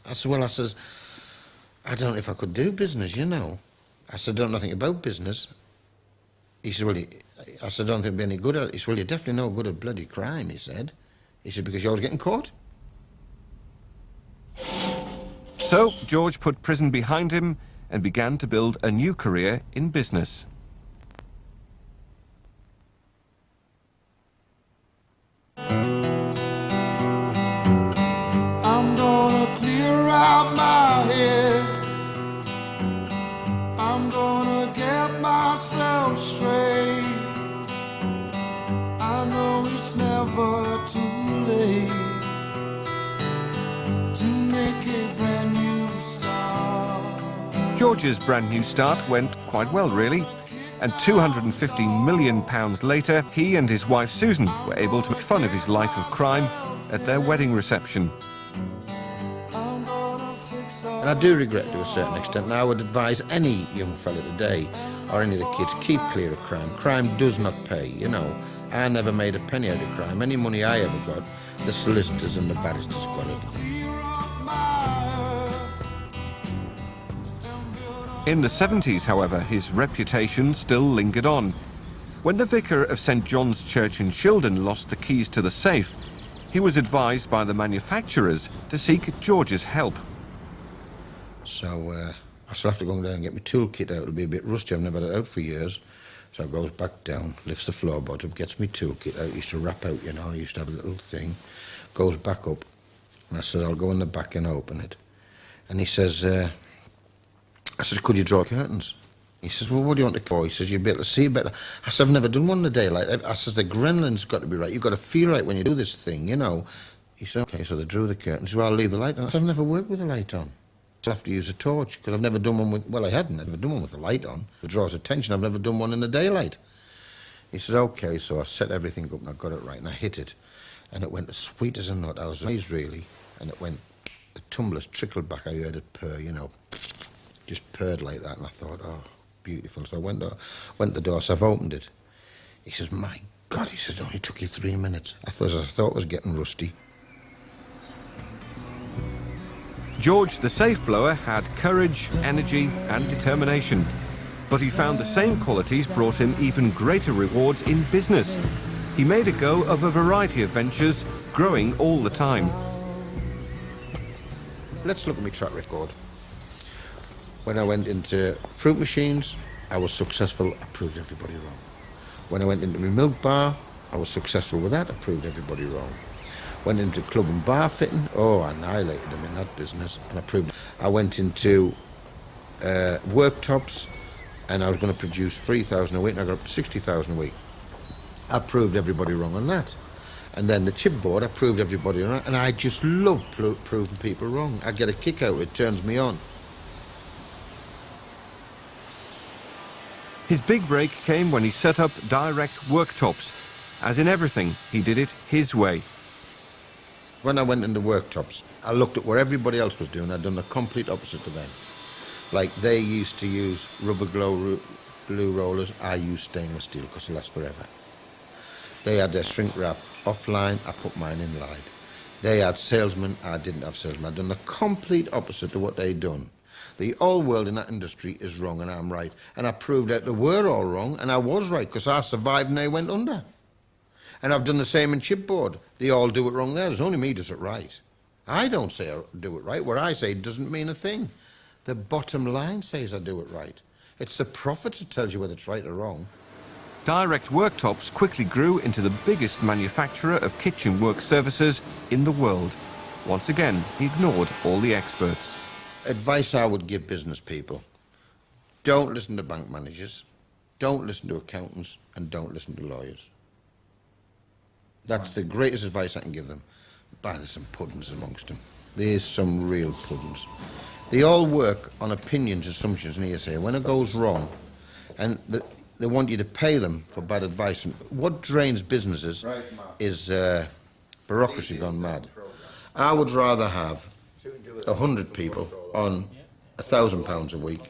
I said, well, I says, I don't know if I could do business, you know. I said, I don't know nothing about business. He said, well, I said, I don't think I'd be any good at it. He said, well, you're definitely no good at bloody crime, he said. He said, because you're always getting caught. So George put prison behind him and began to build a new career in business. I'm gonna clear out my head. I'm gonna get myself straight. I know it's never too late to make a brand new start. George's brand new start went quite well, really. And £250 million later, he and his wife Susan were able to make fun of his life of crime at their wedding reception. And I do regret to a certain extent, and I would advise any young fella today, or any of the kids, keep clear of crime. Crime does not pay, you know. I never made a penny out of crime. Any money I ever got, the solicitors and the barristers got it. In the 70s, however, his reputation still lingered on. When the vicar of St John's Church in Shildon lost the keys to the safe, he was advised by the manufacturers to seek George's help. So I still have to go down and get my toolkit out. It'll be a bit rusty, I've never had it out for years. So I goes back down, lifts the floorboards up, gets my toolkit out. He used to wrap out, you know, I used to have a little thing. Goes back up, and I said, I'll go in the back and open it. And he says, I said, could you draw curtains? He says, well, what do you want to call? He says, you'll be able to see better. I said, I've never done one in the daylight. I says, the Gremlin's got to be right. You've got to feel right when you do this thing, you know. He said, okay, so they drew the curtains. Well, I'll leave the light on. I said, I've never worked with the light on. So I have to use a torch, because I've never done one with, well, I hadn't. I've never done one with the light on. It draws attention. I've never done one in the daylight. He said, okay, so I set everything up and I got it right, and I hit it. And it went as sweet as a nut. I was amazed, really. And it went, the tumblers trickled back. I heard it purr, you know. Just purred like that, and I thought, oh, beautiful. So I went to the door, so I've opened it. He says, my God, he says, it only took you 3 minutes. I thought it was getting rusty. George, the safe blower, had courage, energy and determination. But he found the same qualities brought him even greater rewards in business. He made a go of a variety of ventures, growing all the time. Let's look at my track record. When I went into fruit machines, I was successful. I proved everybody wrong. When I went into my milk bar, I was successful with that. I proved everybody wrong. Went into club and bar fitting. Oh, I annihilated them in that business, and I proved it. I went into worktops, and I was going to produce 3,000 a week, and I got up to 60,000 a week. I proved everybody wrong on that. And then the chipboard, I proved everybody wrong, and I just love proving people wrong. I get a kick out of it. It turns me on. His big break came when he set up direct worktops. As in everything, he did it his way. When I went into worktops, I looked at what everybody else was doing. I'd done the complete opposite to them. Like, they used to use rubber glue rollers. I used stainless steel because it lasts forever. They had their shrink wrap offline. I put mine in line. They had salesmen. I didn't have salesmen. I'd done the complete opposite to what they'd done. The old world in that industry is wrong, and I'm right. And I proved that they were all wrong, and I was right, because I survived and they went under. And I've done the same in chipboard. They all do it wrong there. There's only me does it right. I don't say I do it right. What I say doesn't mean a thing. The bottom line says I do it right. It's the profits that tells you whether it's right or wrong. Direct worktops quickly grew into the biggest manufacturer of kitchen work services in the world. Once again, he ignored all the experts. Advice I would give business people: don't listen to bank managers, don't listen to accountants, and don't listen to lawyers. That's the greatest advice I can give them. But there's some puddings amongst them. There's some real puddings. They all work on opinions, assumptions, and hearsay. When it goes wrong, and they want you to pay them for bad advice. And what drains businesses is bureaucracy gone mad. I would rather have 100 people on £1,000 a week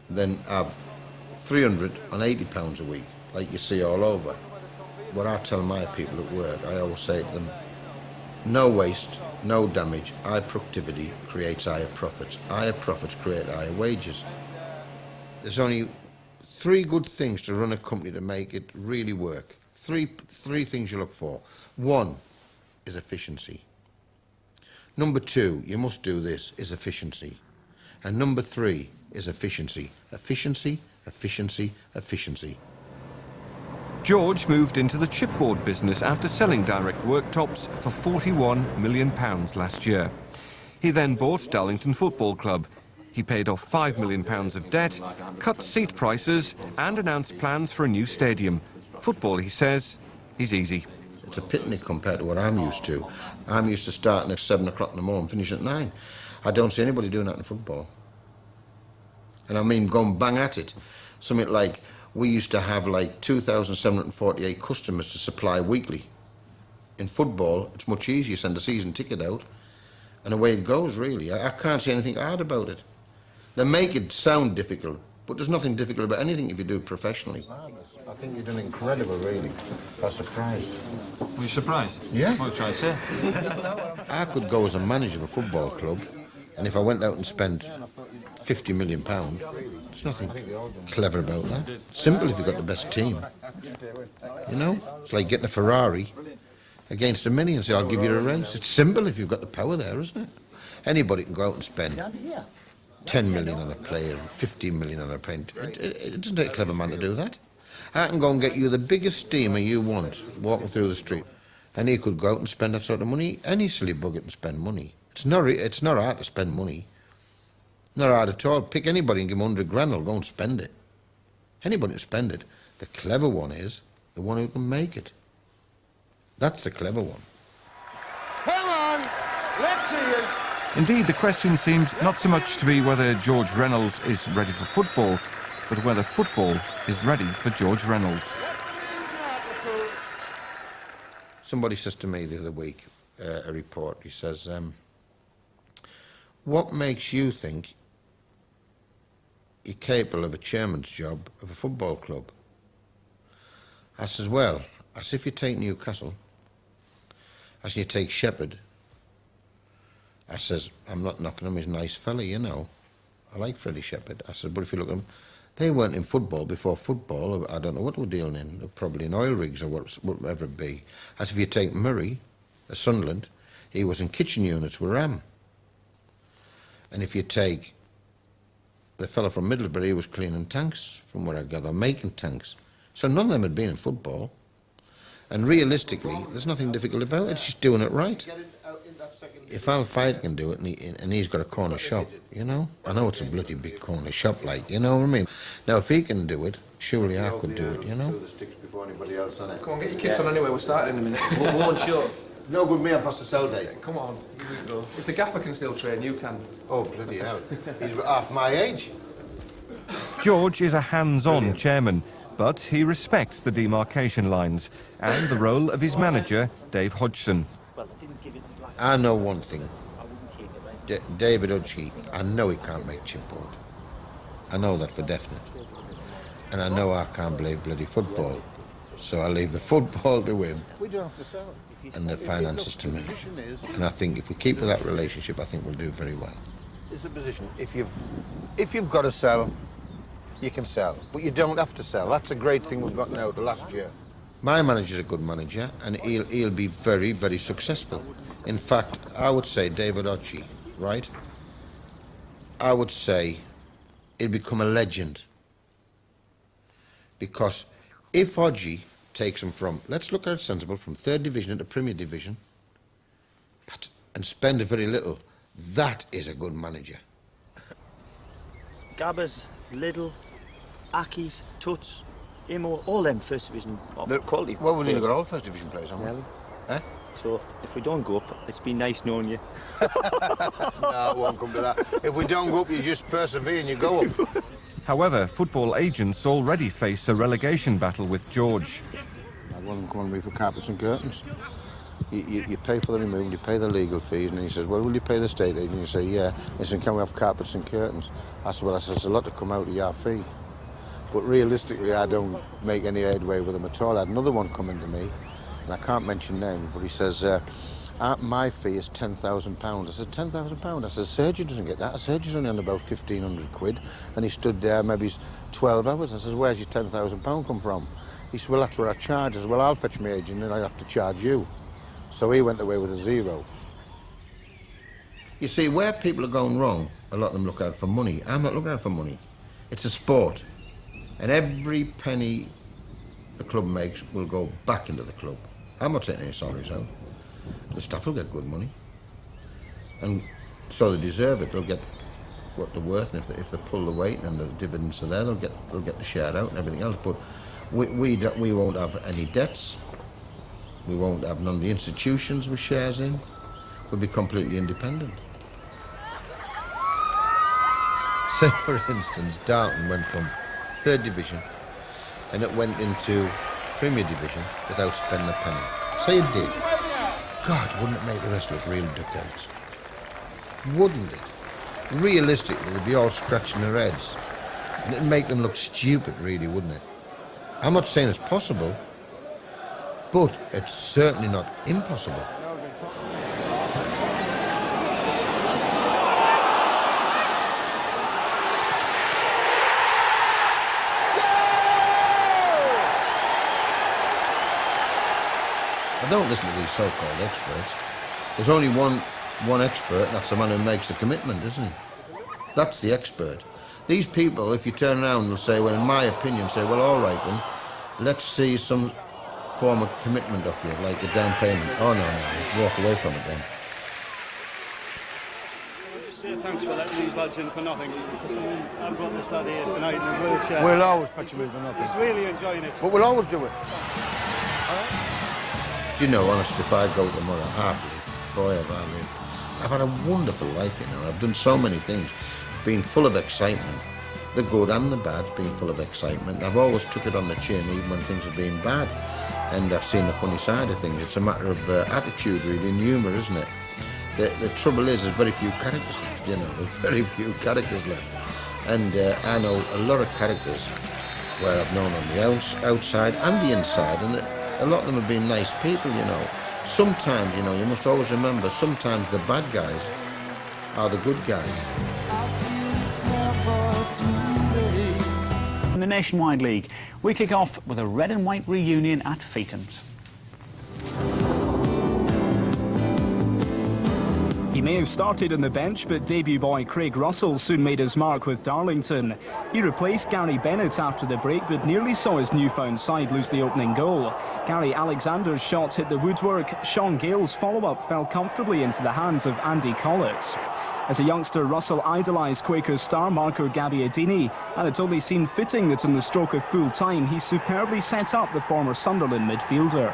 than have 300 on £80 a week, like you see all over. What I tell my people at work, I always say to them, No waste, no damage, high productivity creates higher profits. Higher profits create higher wages. There's only 3 good things to run a company to make it really work. Three things you look for. 1 is efficiency. Number 2, you must do this, is efficiency. And number 3 is efficiency. Efficiency, efficiency, efficiency. George moved into the chipboard business after selling direct worktops for £41 million last year. He then bought Darlington Football Club. He paid off £5 million of debt, cut seat prices and announced plans for a new stadium. Football, he says, is easy. It's a picnic compared to what I'm used to. I'm used to starting at 7 o'clock in the morning, finishing at 9. I don't see anybody doing that in football. And I mean going bang at it. Something like, we used to have like 2,748 customers to supply weekly. In football, it's much easier. You send a season ticket out, and away it goes, really. I can't see anything hard about it. They make it sound difficult, but there's nothing difficult about anything if you do it professionally. I think you've done incredible, really. I'm surprised. Were you surprised? Yeah. What are you trying to say? I could go as a manager of a football club, and if I went out and spent £50 million, there's nothing clever about that. It's simple if you've got the best team. You know? It's like getting a Ferrari against a Mini and say, I'll give you a race. It's simple if you've got the power there, isn't it? Anybody can go out and spend 10 million on a player, 15 million on a player. It doesn't take a clever man to do that. I can go and get you the biggest steamer you want walking through the street, and he could go out and spend that sort of money. Any silly bugger can spend money. It's not hard to spend money. Not hard at all. Pick anybody and give them 100 grand, they'll go and spend it. Anybody can spend it. The clever one is the one who can make it. That's the clever one. Come on, let's see it. Indeed, the question seems not so much to be whether George Reynolds is ready for football, but whether football is ready for George Reynolds. Somebody says to me the other week, a report, he says, what makes you think you're capable of a chairman's job of a football club? I says, well, if you take Newcastle, you take Shepherd, I says, I'm not knocking him, he's a nice fella, you know. I like Freddie Shepherd. I said, but if you look at them, they weren't in football before football. I don't know what they were dealing in. They're probably in oil rigs or whatever it be. As if you take Murray, Sunderland, he was in kitchen units with Ram. And if you take the fellow from Middlesbrough, he was cleaning tanks, from what I gather, making tanks. So none of them had been in football. And realistically, there's nothing difficult about it. It's just doing it right. If Al Fayed can do it, and he's got a corner shop, you know? I know it's a bloody big corner shop, like, you know what I mean? Now, if he can do it, surely I could do it, you know? Come on, get your kits on anyway, we're starting in a minute. One shot. No good me, I'm past the sell date. Come on, you go. If the gaffer can still train, you can. Oh, bloody hell. He's half my age. George is a hands-on chairman, but he respects the demarcation lines and the role of his manager, Dave Hodgson. I know one thing. David Hodgson, I know he can't make chipboard. I know that for definite. And I know I can't play bloody football. So I leave the football to him and the finances to me. And I think if we keep with that relationship, I think we'll do very well. It's a position. If you've got to sell, you can sell. But you don't have to sell. That's a great thing we've got now the last year. My manager's a good manager, and he'll be very, very successful. In fact, I would say David Hodgson, right? I would say he'll become a legend. Because if Hodgson takes him from, let's look at it sensible, from 3rd Division into Premier Division, and spend very little, that is a good manager. Gabbers, Lidl, Aki's, Tuts, Imo, all them 1st Division quality. Well, we've nearly got all 1st Division players, haven't we? Really? Eh? So, if we don't go up, it's been nice knowing you. No, it won't come to that. If we don't go up, you just persevere and you go up. However, football agents already face a relegation battle with George. I had one of them come on me for carpets and curtains. You pay for the removal, you pay the legal fees, and he says, well, will you pay the state aid? And you say, yeah. He said, can we have carpets and curtains? I said, well, it's a lot to come out of your fee. But realistically, I don't make any headway with them at all. I had another one come into me, and I can't mention names, but he says, My fee is £10,000. I said, £10,000? I said, a surgeon doesn't get that. A surgeon's only on about 1,500 quid. And he stood there maybe 12 hours. I said, where's your £10,000 come from? He said, well, that's what I charge. I said, well, I'll fetch my agent and I'll have to charge you. So he went away with a zero. You see, where people are going wrong, a lot of them look out for money. I'm not looking out for money. It's a sport. And every penny the club makes will go back into the club. I'm not taking any salaries out. The staff will get good money. And so they deserve it. They'll get what they're worth, and if they pull the weight and the dividends are there, they'll get the share out and everything else. But we won't have any debts. We won't have none of the institutions with shares in. We'll be completely independent. Say, for instance, Darlington went from 3rd Division and it went into Premier Division without spending a penny. Say it did. God, wouldn't it make the rest look real duckouts? Wouldn't it? Realistically, they'd be all scratching their heads. And it'd make them look stupid, really, wouldn't it? I'm not saying it's possible, but it's certainly not impossible. I don't listen to these so-called experts. There's only one expert, and that's the man who makes the commitment, isn't he? That's the expert. These people, if you turn around, will say, well, in my opinion, say, well, all right then, let's see some form of commitment off you, like a down payment. Oh, no, walk away from it then. I'll just say thanks for letting these lads in for nothing, because I've got this lad here tonight in a wheelchair. We'll always fetch him in for nothing. He's really enjoying it. But we'll always do it. Do you know, honestly, if I go tomorrow, I've lived. Boy, have I lived. I've had a wonderful life, you know. I've done so many things. Been full of excitement. The good and the bad, been full of excitement. I've always took it on the chin, even when things have been bad. And I've seen the funny side of things. It's a matter of attitude, really, and humour, isn't it? The trouble is, there's very few characters left, you know. There's very few characters left. And I know a lot of characters where I've known on the outside and the inside, and a lot of them have been nice people, you know. Sometimes, you know, you must always remember, sometimes the bad guys are the good guys. In the Nationwide League, we kick off with a red and white reunion at Feetham's. He may have started on the bench, but debut boy Craig Russell soon made his mark with Darlington. He replaced Gary Bennett after the break, but nearly saw his newfound side lose the opening goal. Gary Alexander's shot hit the woodwork. Sean Gale's follow-up fell comfortably into the hands of Andy Collett. As a youngster, Russell idolised Quakers star Marco Gabbiadini, and it only seemed fitting that in the stroke of full time he superbly set up the former Sunderland midfielder.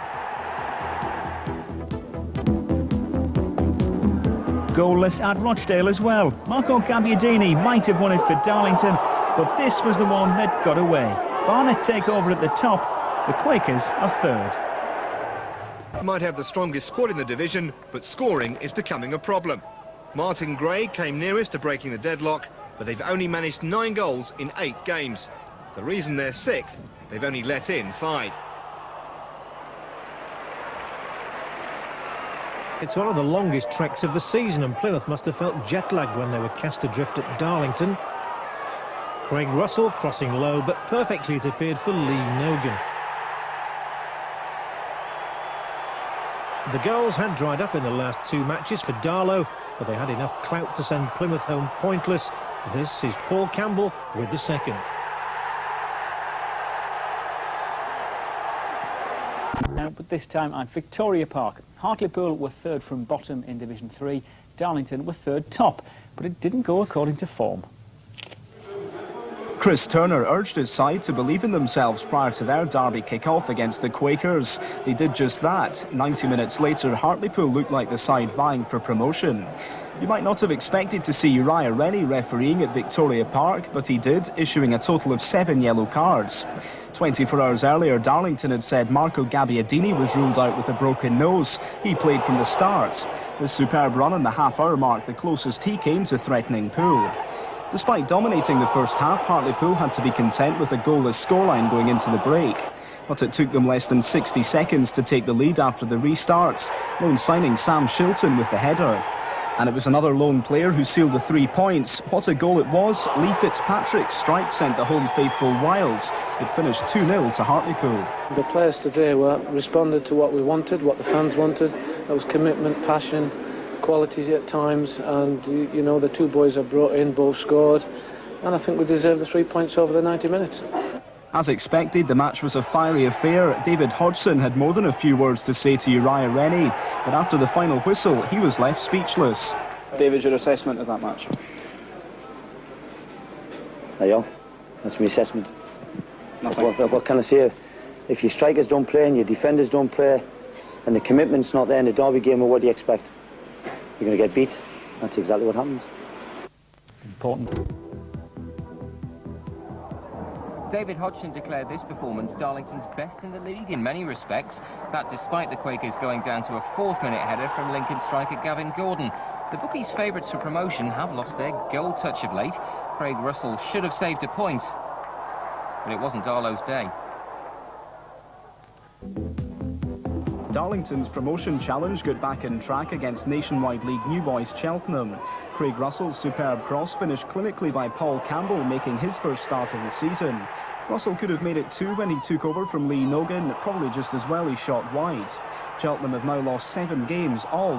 Goalless at Rochdale as well. Marco Gabbiadini might have won it for Darlington, but this was the one that got away. Barnet take over at the top. The Quakers are third. Might have the strongest squad in the division, but scoring is becoming a problem. Martin Gray came nearest to breaking the deadlock, but they've only managed 9 goals in 8 games. The reason they're 6th, they've only let in 5. It's one of the longest treks of the season, and Plymouth must have felt jet-lagged when they were cast adrift at Darlington. Craig Russell crossing low, but perfectly it appeared for Lee Nogan. The goals had dried up in the last 2 matches for Darlow, but they had enough clout to send Plymouth home pointless. This is Paul Campbell with the second. But this time at Victoria Park. Hartlepool were third from bottom in Division 3. Darlington were third top, but it didn't go according to form. Chris Turner urged his side to believe in themselves prior to their derby kick-off against the Quakers. They did just that. 90 minutes later, Hartlepool looked like the side vying for promotion. You might not have expected to see Uriah Rennie refereeing at Victoria Park, but he did, issuing a total of 7 yellow cards. 24 hours earlier, Darlington had said Marco Gabbiadini was ruled out with a broken nose. He played from the start. The superb run on the half-hour marked the closest he came to threatening Poole. Despite dominating the first half, Hartlepool had to be content with a goalless scoreline going into the break. but it took them less than 60 seconds to take the lead after the restart. Lone signing Sam Shilton with the header. And it was another lone player who sealed the 3 points. What a goal it was. Lee Fitzpatrick's strike sent the home faithful wild. It finished 2-0 to Hartlepool. The players today responded to what we wanted, what the fans wanted. That was commitment, passion, quality at times, and you know, the two boys are brought in, both scored, and I think we deserve the 3 points over the 90 minutes. As expected, the match was a fiery affair. David Hodgson had more than a few words to say to Uriah Rennie, but after the final whistle, he was left speechless. David, your assessment of that match? There you go. That's my assessment. Nothing. What can I say? If your strikers don't play and your defenders don't play, and the commitment's not there in the derby game, well, what do you expect? You're going to get beat. That's exactly what happens. Important. David Hodgson declared this performance Darlington's best in the league in many respects. That despite the Quakers going down to a 4th-minute header from Lincoln striker Gavin Gordon. The bookies' favourites for promotion have lost their goal touch of late. Craig Russell should have saved a point, but it wasn't Darlow's day. Darlington's promotion challenge got back in track against Nationwide League new boys Cheltenham. Craig Russell's superb cross finished clinically by Paul Campbell, making his first start of the season. Russell could have made it 2 when he took over from Lee Nogan, probably just as well he shot wide. Cheltenham have now lost 7 games, all